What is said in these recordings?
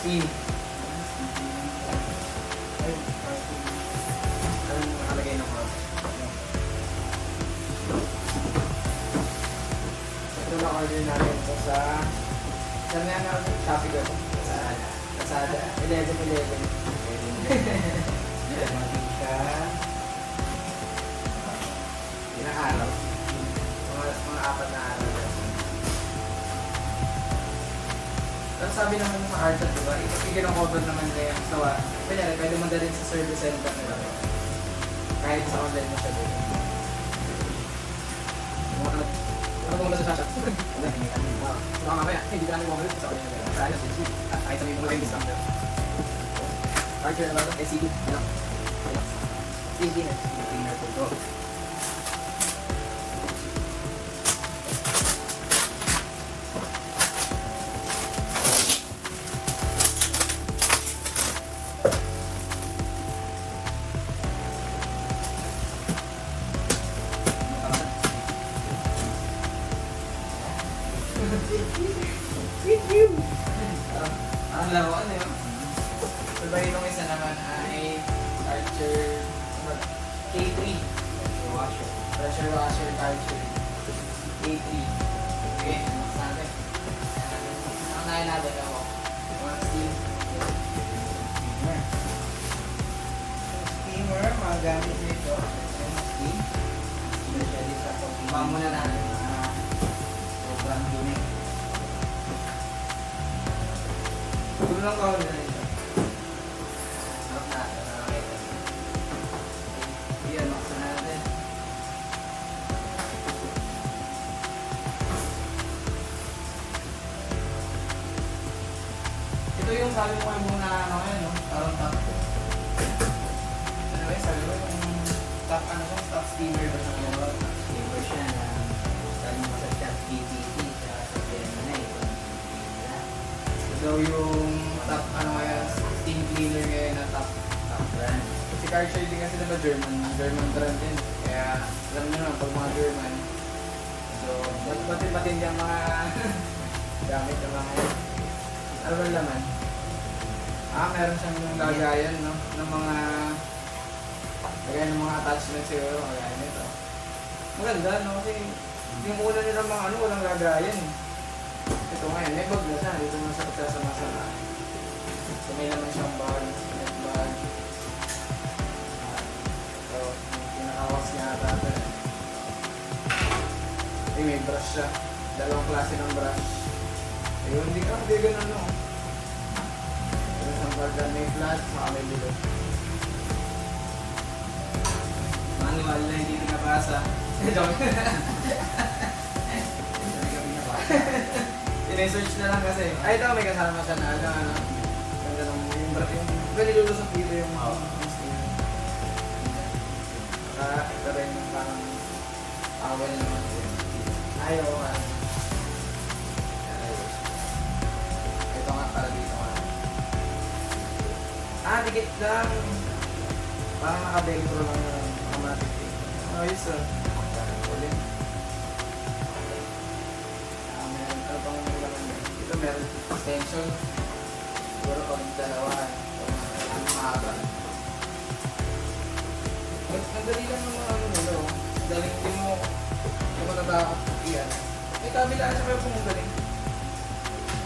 C. Ay, anong nakalagay ng mga? Ito na order namin ito sa saan nga na Shopee ko? Lazada. 11-11. Dumating siya. Ilang araw? Mga 4 na araw. Tapos sabi naman sa Archat, diba? Ikinong-cover naman kaya sa kanyari, pwede mo dalhin sa service center nila. Kahit sa online mo siya din. Ano kung ba sa Shasha? Wala, hindi kami. Baka mamaya, hindi ka namin mamalit sa kanya nila. Sa ayos, at kahit sabihin mo lang yung discount. Archer na ba ito? SCD. Ano? SCD na. SCD na ito. Ang laruan yun. So, itong isa naman ay Archer K3 pressure washer Archer K3. Okay, mas natin. Ang nahin natin ako. One steam. Steamer, magamit nito. Steam. Especially sa pag-ibang. Bang muna natin. Sobrang unique. Tulong ko na ito. Sarap na ito. Iyan, maksan natin. Ito yung sabi mo yung muna ano ngayon, no? Parang top. Anyway, sabi ko yung top ano ko, top steamer ba sa mga steamer siya na sabi mo sa chat GPT sa PMA. So yung top ano kaya steam cleaner ngayon na top brand. Si Karcher din kasi diba German brand din. Kaya alam nyo naman pag mga German. So batin yung mga gamit ng mga yan. Ano ba laman? Meron siyang lagayan no? Ng mga lagayan ng mga attachments siguro kaya nito. Maganda no? Kasi yung una nilang mga ano walang lagayan. Ito ngayon, may bag na siya. Dito mo siya pagsasama-sama. So may naman siyang bag, net bag. So, pinakawas niya ata ito. May brush siya. Dalawang klase ng brush. Ayun, hindi ganun no. Pero isang bag na may flat, saka may bilog. Manual na hindi nabasa. Sinesearch na lang kasi. Ay, ito may kasama siya na ano. Ganda nung yung pwede lulusot dito yung steam. Ito rin yung parang awal naman siya. Ayaw ka. Ito nga para dito ka. Dikit lang. Parang naka-velcro lang yung automatic. Ayos ah. Ulit. Ito meron extension. Siguro pag dalawa. Ang mahaba. Ang dali lang ng mga ano nila. Daling din mo. Hindi mo natakot. Iyan. May kabilaan siya kayo pumugaling.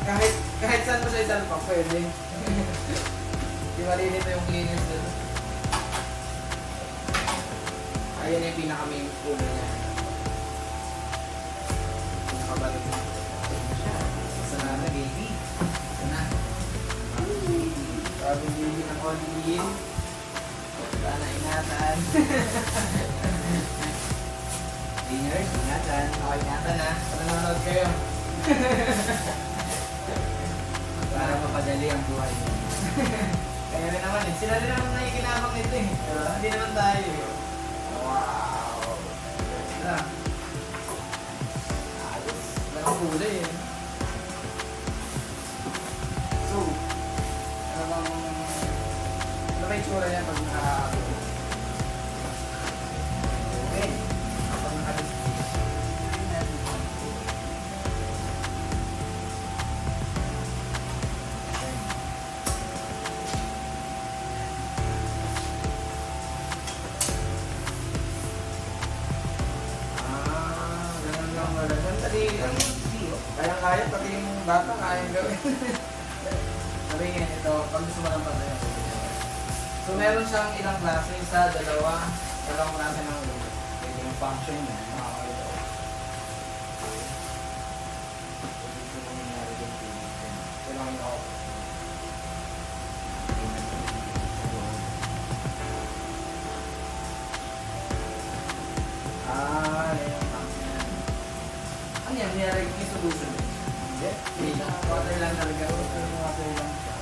Kahit saan mo siya isalpak, pwede. Di malinito yung cleaners dito. Ayan yung pinaka-main puno niya. Pinaka-balot niya. Sana na baby. Sana. Sabi baby ng all-in. Sana ingatan. Diners, ingatan. Okay, ingatan ha. Para nanonood kayo. Para mapadali ang buhay niyo. Kaya rin naman eh. Sila rin naman nakikinabang nito eh. Hindi naman tayo eh. Wow. Ganda. Ayos. Wala kang kulay eh. So, ano ba yung tsura niya pag nakakagawa? Okay. Pag nakadisplay. Okay. wala. Sandali, kaya-kaya, pati yung bata, kaya gawin. Sabi nga, ito, pag gusto mo lang patayo. So, meron siyang ilang klase, isa, dalawang klase ng ulo. Pwede yung function niya. Makakita ko. Ito yung nangyari din po. Kailangan ako. Yan yung function yan. Ano yan? Nangyari yung solution. Hindi. Hindi siya, water lang talaga. Water lang siya.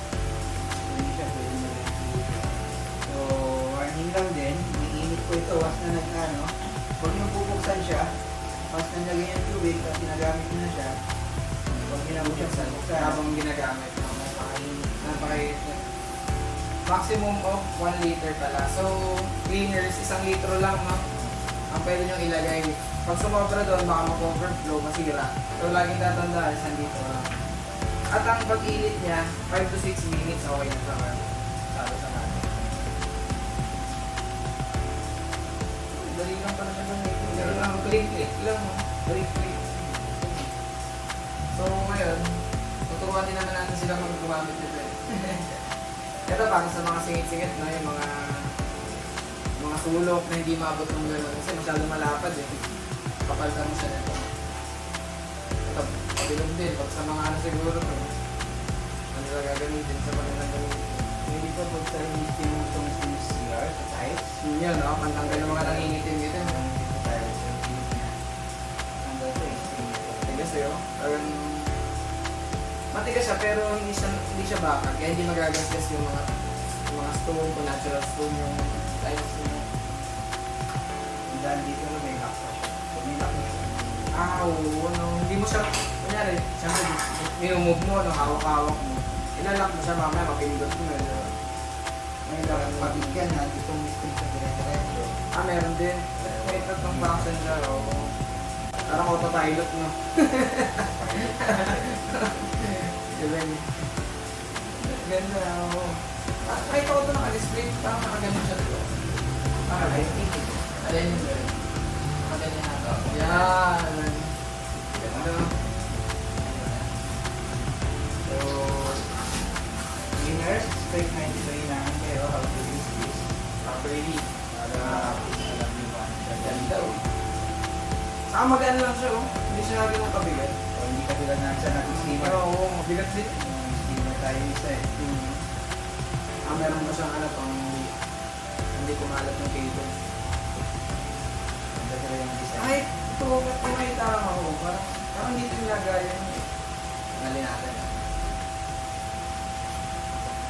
Hindi siya pwede na rin. So, warning lang din. Iniinit ko ito. Once na nag-ano, huwag niyong bubuksan siya. Once na nilagyan yung tubig, tapos ginagamit niyo na siya. Huwag niyo na bubuksan. Habang ginagamit. Napakainit niya. Maximum of 1 liter pala. So, cleaners, 1 litro lang, no? Ang pwede nyo ilagay. Pag sumobra doon, baka mag-overflow, masira. So, laging tatandaan, 1 litro lang. At ang pag-init niya, 5 to 6 minutes, okay na sa mga salo sa natin. Dali lang pala siya doon. Dali lang, click lang. Click. So, ngayon, tuturuan din naman natin sila mag-gumamit nito. Ito para sa mga singit-singit, no? Yung mga sulok na hindi maabot ng gano'n kasi masyado malapad eh. Kapalitan mo siya nito. Ito, pabilog din. Pag sa mga ano siguro to, ano na gagamitin sa mga gagamitin. Hindi pa pag sa inisip mo itong CR sa tiles. Yun, no? Pantanggal ng mga nangingitim-ngitim. Sa tiles yung tube niya. Hanggang sa extreme. Tigas eh, oh. Parang matigas siya pero hindi siya bakal. Kaya hindi magagasgas yung mga stone, kung natural stone yung tiles niya. Dahil dito na may lock pa siya. Pag may lock na siya. Oo, no, hindi mo siya, kunyari, siyempre, minumove mo, no, hawak-hawak mo. Ilalak mo siya mamaya, mapindot mo, no? May lock mabigyan na itong string sa dire-diretso. Meron din. May tatlong function siya, oo. Parang autopilot, no? Ganda, oo. Kahit ako ito naka-display, parang nakaganyan siya dito. I think it. Alin yun, girl? Nakaganyan na ito. Yan! Ganda. So, cleaners, straight 93 namin kayo how to use this. Properly. Para alam nyo ba? Ganda, oh. Saka magaan lang siya, oh. Hindi siya lagi mong kabigat. O hindi ka tulad na sa nag-steamer. Oo, mabigat din. Steamer tayo isa eh. Meron pa siyang ano pang hindi kumalat ng cable. Ganda sila yung design. Kahit ito, kung makita ako, parang dito yung lagayan. Ngali natin.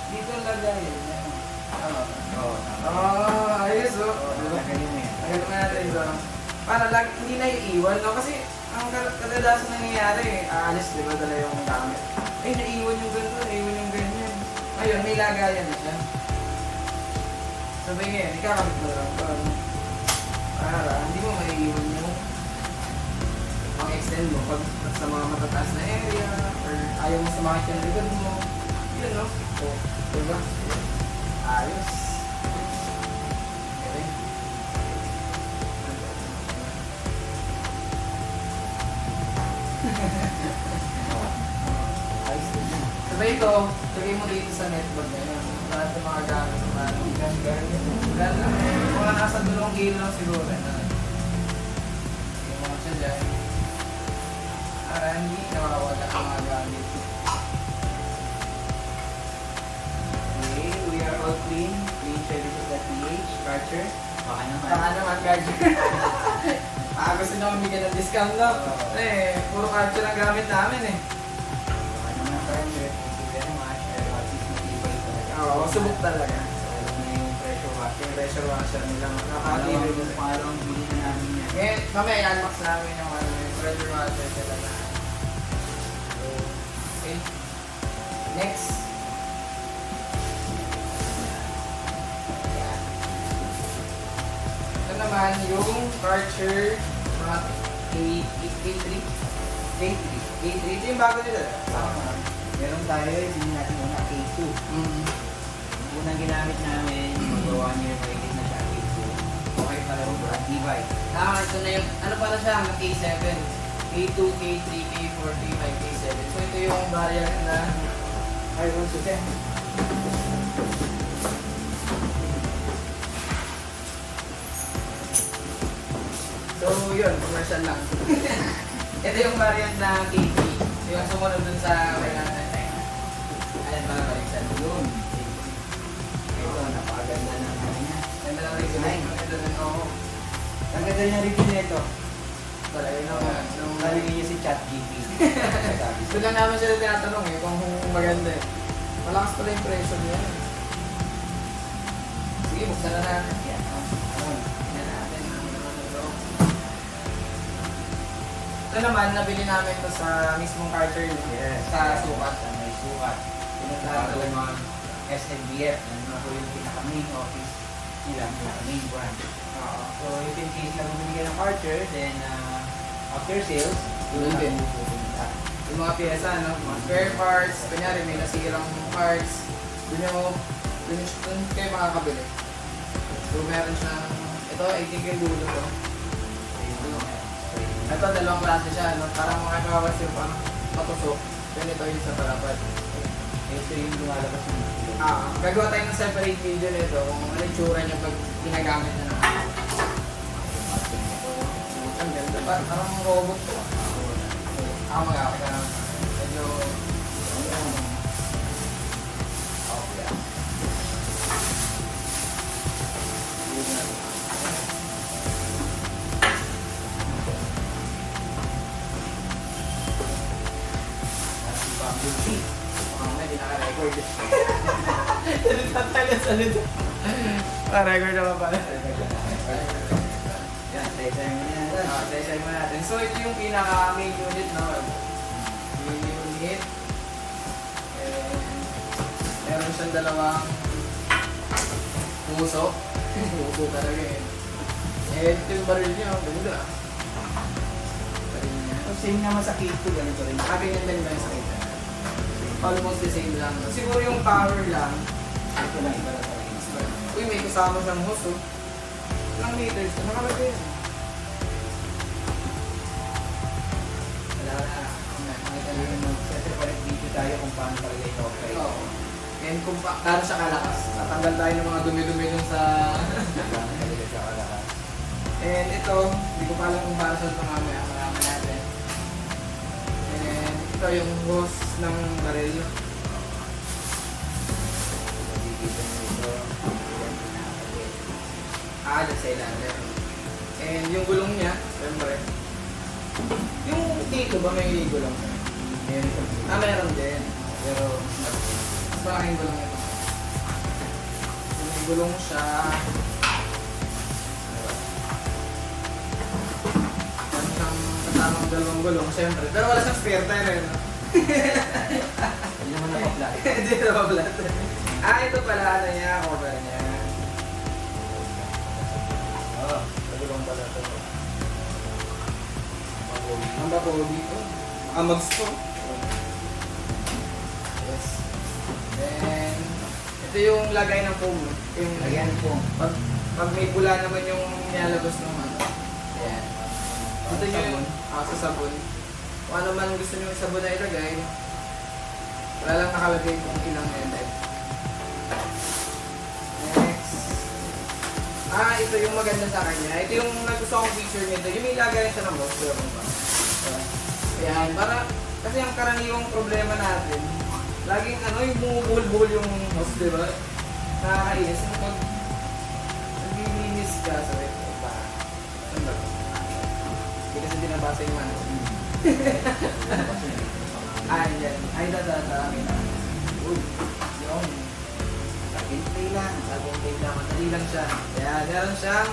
Dito yung lagayan. Oo, tama. Ayos oh. Oo, nagaling mo yan. Ayos natin ito. Para hindi na iiwan, no? Kasi ang kadalasan nangyayari, aalis, di ba, dala yung gamit. Ay, naiwan yung ganito, naiwan yung ganyan. Ngayon, may lagayan na siya. Sabi nga, ikakabit mo lang ito. Para hindi mo maiiwan yung pang-extend mo pag sa mga matataas na area or ayaw mo sumakit yung likod mo. Yun, no? O, diba? Ayos. Okay. Ayos din yan. Sabay ito, lagay mo dito sa netbag na yun. Lahat ng mga gamit ng mga ganda. Mga nasa 2 kilo lang siguro. Yung mga siya dyan. Para hindi nakawala ang mga gamit. Okay, we are all clean. Clean services.ph, Karcher. Baka naman. Baka naman, Garger. Gusto nyo bigyan ng discount, no? Puro culture ang gamit namin eh. Baka naman, Karcher. Thank you very much. At least matibay talaga. Oo, subok talaga. Alam na yung pressure washer. Yung pressure washer nila. Nakakatibay ko. Parang bili na namin yan. Eh, mamaya i-unbox namin yung pressure washer nila na. Okay. Next. Yan. Ito naman yung Karcher K3. Ito yung bago nila. Meron tayo, hindi natin muna K2. Unang ginamit namin, magawa niyo yung mahigit na siya K2. Okay pala yung brand Divide. Ito na yung, ano pala siya, hanggang K7. K2, K3, K4, K5, K7. So ito yung variant na Iron Susan. so yun, commercial lang. Ito yung variant na K3. Yung sumunod dun sa kailangan ng time. Ayan pala baliktad. Yun. Ito, napakaganda ng ano niya. Ganda lang review. Ito din ako. Ang ganda niya review nito. Talaga naman. Nung Nalagay niya si ChatGPT. gusto lang namin sila tinatanong eh kung maganda eh. Malakas pala yung presyo niya. Sige, buksan na natin. Yan. Ayun. Tingnan natin. Ano naman ito. Ito naman, nabili namin ito sa mismong Carter. Yes. Sa sukat. Sa may sukat. Pinuntahan Bago talaga. mag SNBF. Ano po yung pinaka-main office nila, pinaka-main branch. Oo. So, if in case na bumili ka ng Carter, then after sales, Doon din. pupunta. Yung mga pyesa, no? Mga spare parts, kunyari may nasirang parts, dun kayo makakabili. So meron siyang, ito 18 kayo dulo to. Ito dalawang klase siya, no? Parang makakawas yung pang patusok. Ganito yung sa palapad. Ito yung lumalabas ng mga Gagawa tayo ng separate video nito kung ano yung tsura niya pag ginagamit na naman. Ang ganda pa, parang robot to. Ako mag-aakit na medyo okay. Mamaya di naka-record. Salita tayo, salita. Naka-record na ba pala? Yan, tayo-tayo mo yan. Try mo natin. So ito yung pinaka-main unit, no? Main unit. And meron siyang dalawang puso. Puso talaga eh. And ito yung baril niya, ganda. Baril niya. So, same naman sa case ko, ganito rin. Ganyan din ba yung sakita? Almost the same lang. Siguro yung power lang. Ito lang, iba lang talaga. Uy, may kasama siyang hose, oh. Ilang meters? Nakalagay yun. Wala na. Ayun, mag-separate video tayo kung paano talaga ito operate. Oo. And kung paano siya kalakas. Tatanggal tayo ng mga dumi-dumi dun sa... Paano talaga siya kalakas. And ito, hindi ko pa alam kung para saan ito mamaya. Marami natin. And ito yung hose ng baril. Dito mo ito. Dyan sa ilalim. And yung gulong niya, siyempre. Yung dito ba may gulong? Meron din. Pero, mas malaking gulong ito. So, may gulong siya. Meron siyang kasamang dalawang gulong, siyempre. Pero wala siyang spare tire, no? Hindi naman naka-flat. Hindi na mablat. Ito pala, ano niya, cover niya. Nagulong pala ito. Ang bakobi ko. Amags ko. Yes. Then, ito yung lagay ng foam. Yung Ayan po. pag may bula naman yung nilalabas ng ano. Ayan. Ito yung sa sabon. Kung ano man gusto nyo yung sabon na ilagay, wala lang nakalagay kung ilang ml. Next. Ito yung maganda sa kanya. Ito yung nagusto kong feature nito. Yung may lagay siya ng box. Ayan, para, kasi ang karaniwang problema natin, laging yung bumubuhol-buhol yung host, di ba? Nakakainis. Pag naglilinis ka, sabi ko, ba? Saan ba? Hindi kasi dinabasa yung ano. Ayan. Ay, dada. Uy, yun. Gameplay lang. Gameplay lang. Madali lang siya. Kaya meron siyang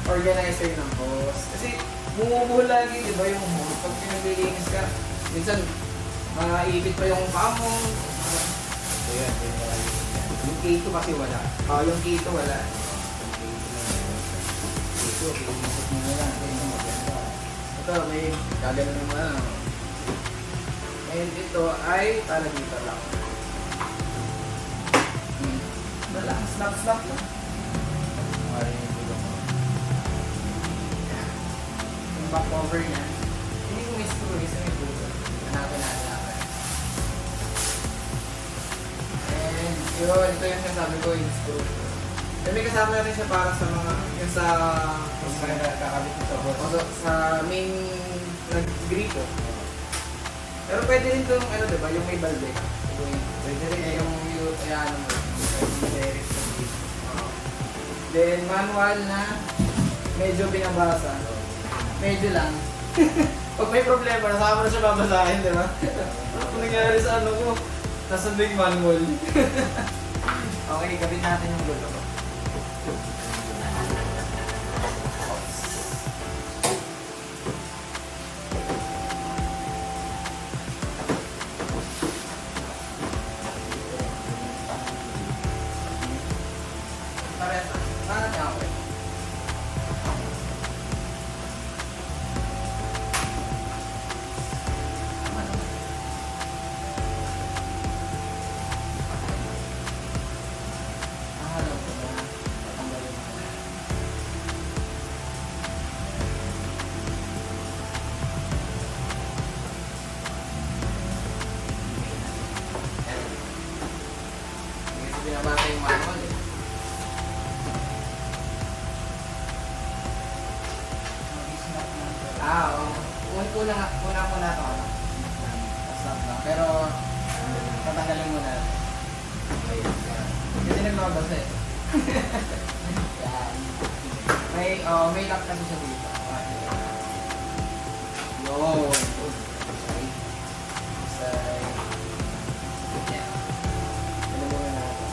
organizer ng hose. Kasi bumubuhol lagi, di ba yung hose? Pag pinaglilinis ka, minsan maiipit pa yung paa mo. So yan, yung K2 kasi wala. Yung kito wala. K2, pinisip mo na lang. Ito yung maganda. Ito, may gaganon mo na. And ito ay para dito lang. Wala, snap lang. Mawari yung tulong mo. Yung back cover niya. Hindi ko may screw hanapin natin. And yun, ito yung sinasabi ko, yung screw. And may kasama na rin siya para sa mga, yung sa, Kung kaya kakabit mo sa boss. o sa main nag-gripo. Pero pwede rin itong, ano diba, yung may balde. Pwede rin Yung, ano mo. direct sa boss. Then, manual na medyo binabasa. Medyo lang. Pag may problema, nasama na siya babasahin, di ba? Ano nangyari sa ano ko? Nasa big manual. Okay, kabit natin yung gulo ko. Pareta. Paano niya ako? Alam ko na. Tatanggalin mo na. Hindi kasi binabasa yung manual eh. Oo. Una ito ano. Stop lang. Pero, tatanggalin muna. Kasi nagbabasa eh. Yan. May lock kasi siya dito. Yun. Sorry. Sorry. Yan. Ano muna natin.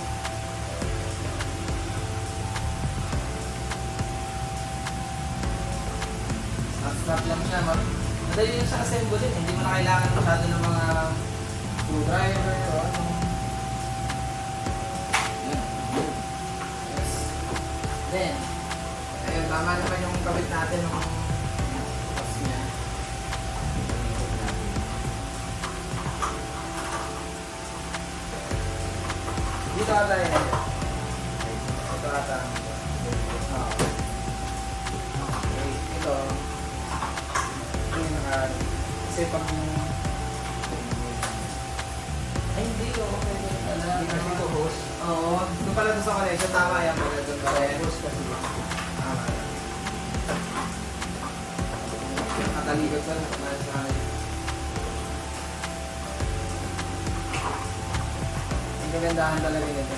Stop lang siya. Madali yun sa assemble din. Hindi mo na kailangan masyado ng mga screwdriver o ano. Yes. Then, ayun, tama naman yung kabit natin ng box niya. Dito ata yun. Ito ata. Okay, ito. Kasi pag ay hindi ko okay pala. Hindi kasi ito host. Oo, doon pala doon sa connection. Tama yan pala doon pala yan. Host kasi ba? Tama. Nakatalikod sa akin. Ang kagandahan talaga nito.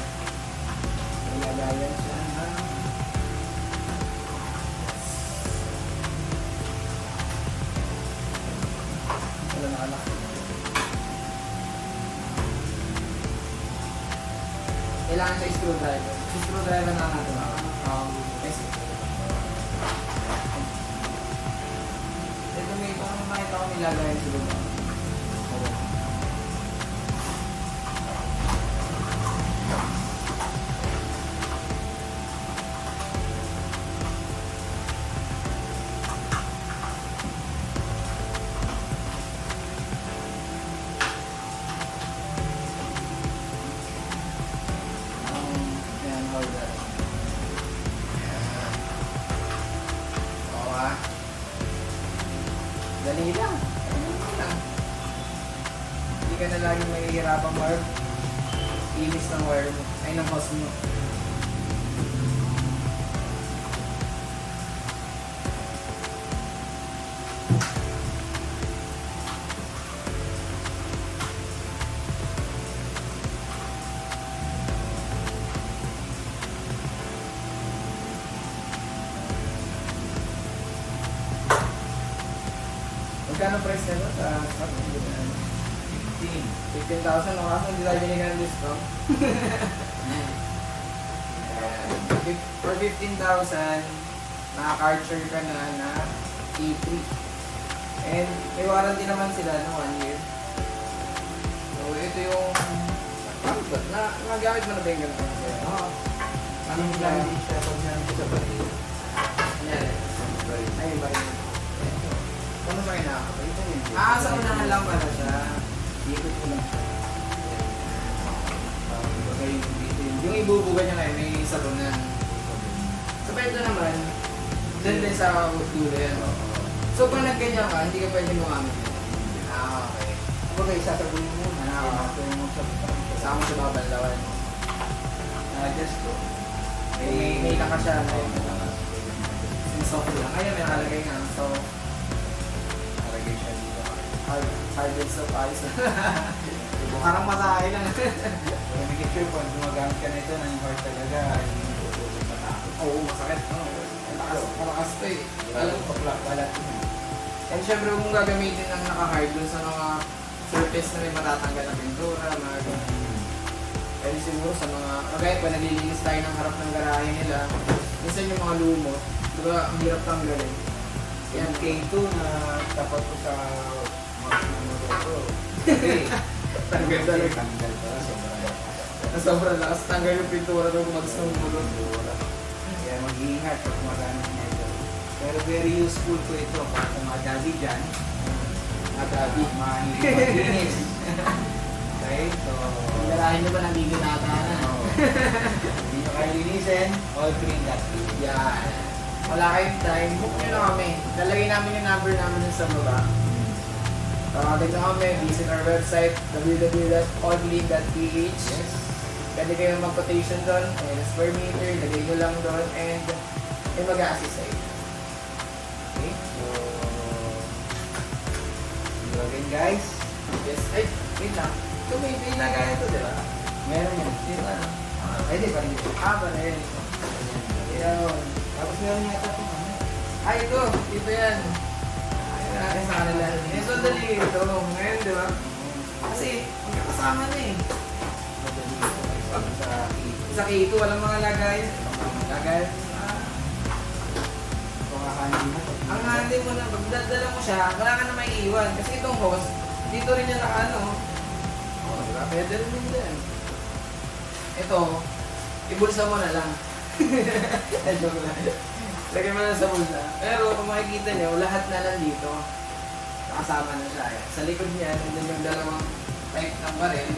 Nilagayan siya. Wala nakalak. Kailangan siya screwdriver. Screwdriver na natin. Yes. Ito may parang makita ko nilagayan sa loob. Yan, hold that. Oo ah. Dali lang. Dali lang. Hindi ka na laging mahihirapang wire. Inis ng wire mo. Ay, ng hose mo. Magkano price nito sa stock? 15,000 o kaso hindi tayo binigyan ng discount. For 15,000, naka-carture ka na E3. And may warranty naman sila no 1 year. So ito yung nagamit mo na ba yung ganito? Oo. Anong gamit siya pag namin sa bali? Ano ayun ba rin? Ano ba yun ako? Sa unahan lang pala siya. Ikot ko lang siya. Yung ibubuga niya ngayon, may sabon na. So, ito naman, dun din sa dulo yan. So, pag nagganyan ka, hindi ka pwede gumamit yun. Okay. Kumbaga, isasabunin mo muna. Kasama sa babanlawan. Na-adjust ko. May naka siya. Yung soft lang. Ayun, may nakalagay nga. So, Nalagay siya dito. hard and soft ayos. Parang masahe lang. So, make sure kung gumagamit ka nito ng hard talaga, hindi mo tutusin matakot. Oo, masakit. Malakas to eh. Alam ko, balat mo. And syempre, kung gagamitin ng naka-hard dun sa mga surface na may matatanggal na pintura, mga ganun. Kaya siguro sa mga, kagaya pa naglilinis tayo ng harap ng garahe nila, minsan yung mga lumot, diba, ang hirap tanggalin. Yan, K2 na tapat ko sa mark ng motor ko. Okay. Tanggal talaga. Tanggal pala, sobrang lakas. Na sobrang lakas, tanggal yung pintura daw kung mag-snow mo doon. Kaya mag-iingat pag magamit niya ito. Pero very useful po ito para sa mga daddy dyan. Mga daddy. Mahilig. Okay, so... Ang garahe nyo ba nabibinata na? Oo. Hindi nyo kayo linisin, all green that green. Yan. Wala kayong time, book nyo na kami. Lalagay namin yung number namin dun sa baba. Tawagin nyo kami, visit our website, www.oddly.ph. Yes. Pwede kayong mag-quotation doon, and square meter, lagay nyo lang doon, and may mag-a-assist sa inyo. Okay, so... See you again, guys. Yes, ay, wait lang. Ito may pinagaya ito, di ba? Meron yan. Di ba? Ay, di pa rin. Pa rin. Ayun. Tapos meron yata ito. Ay, ito. Dito yan. Ay, sa kanila. Ito, dali ito. Ngayon, di ba? Kasi, magkakasama na eh. Madali ito. Pag sa Sa K2, walang mga lagay. Lagay. pangahandi mo. Ang handi mo na, pag dadala mo siya, wala ka na may iwan. Kasi itong hose, dito rin yan naka-ano. O, di ba? Pwede rin din din. Ito, ibulsa mo na lang. Joke lang. Lagay mo na sa bulsa. Pero kung makikita nyo, lahat na nandito. Nakasama na siya. Sa likod niya, nandun yung dalawang type ng baril.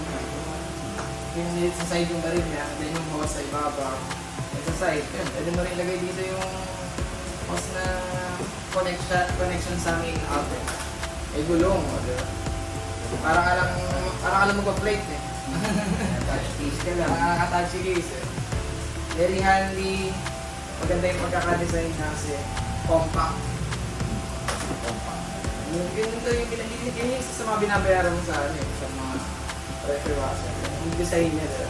Yung sa side yung baril niya, then yung hose sa ibaba. And sa side, yun, pwede mo rin ilagay dito yung hose na connection sa main outlet. May gulong, o diba? Para ka lang magpa-plate eh. Touch case ka lang. Nakaka-touch case eh. Very handy. Maganda yung pagkakadesign niya kasi compact. Yun ito yung yun sa mga binabayaran mo sa ano eh, sa mga pressure washer. Yung design niya diba?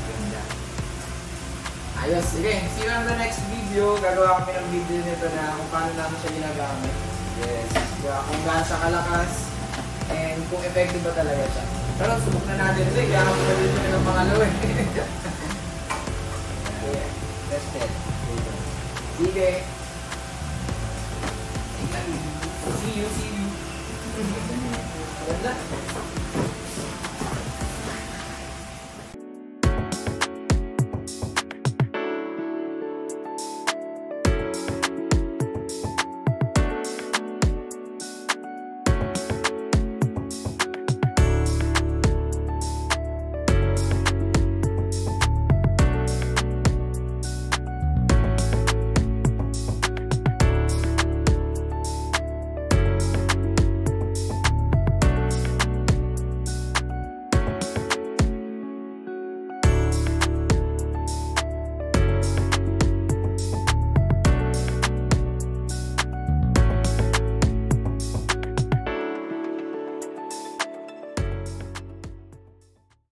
Ganda. Ayos, sige. See you on the next video. Gagawa kami ng video nito na kung paano namin siya ginagamit. Yes. Diba? Kung gaano siya kalakas and kung effective ba talaga siya. Pero subok na natin ito eh. Kaya kami na rin ng pangalaw eh. Yeah. Tested. Sige. See you. Maganda.